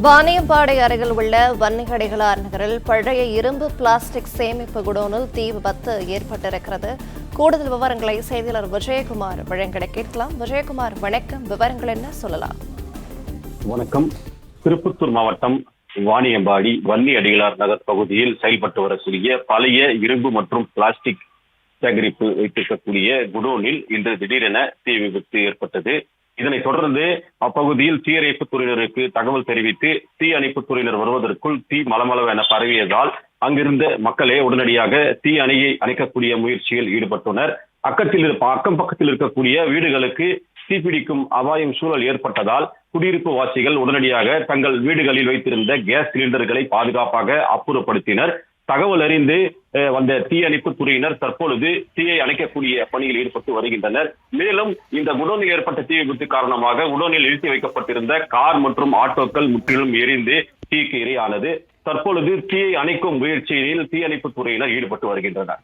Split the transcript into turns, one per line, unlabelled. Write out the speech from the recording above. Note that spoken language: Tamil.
வாணியம்பாடி அருகில் உள்ள வன்னியடிகளார் நகரில் பழைய இரும்பு பிளாஸ்டிக் சேமிப்பு குடோனில் தீ விபத்து ஏற்பட்டிருக்கிறது. கூடுதல் விவரங்களை செய்தியாளர் விஜயகுமார் வழங்க கேட்கலாம். விஜயகுமார், வணக்கம். விவரங்கள் என்ன, சொல்லலாம்?
வணக்கம். திருப்பத்தூர் மாவட்டம் வாணியம்பாடி வன்னியடிகளார் நகர் பகுதியில் செயல்பட்டு வரக்கூடிய பழைய இரும்பு மற்றும் பிளாஸ்டிக் சேகரிப்பு வைத்திருக்கக்கூடிய குடோனில் இன்று திடீரென தீ விபத்து ஏற்பட்டது. இதனைத் தொடர்ந்து அப்பகுதியில் தீயணைப்பு துறையினருக்கு தகவல் தெரிவித்து தீ அணைப்பு துறையினர் வருவதற்குள் தீ மளமளவென பரவியதால் அங்கிருந்த மக்களே உடனடியாக தீ அணையை அணைக்கக்கூடிய முயற்சியில் ஈடுபட்டனர். அக்கம் பக்கத்தில் இருக்கக்கூடிய வீடுகளுக்கு தீப்பிடிக்கும் அபாயம் சூழல் ஏற்பட்டதால் குடியிருப்பு வாசிகள் உடனடியாக தங்கள் வீடுகளில் வைத்திருந்த கேஸ் சிலிண்டர்களை பாதுகாப்பாக அப்புறப்படுத்தினர். தகவல் அறிந்து வந்த தீயணைப்பு துறையினர் தற்பொழுது தீயை அணைக்கக்கூடிய பணியில் ஈடுபட்டு வருகின்றனர். மேலும் இந்த குடோனில் ஏற்பட்ட தீ விபத்து காரணமாக குடோனில் நிறுத்தி வைக்கப்பட்டிருந்த கார் மற்றும் ஆட்டோக்கள் முற்றிலும் எரிந்து தீக்கு இரையானது. தற்பொழுது தீயை அணைக்கும் முயற்சியில் தீயணைப்பு துறையினர் ஈடுபட்டு வருகின்றனர்.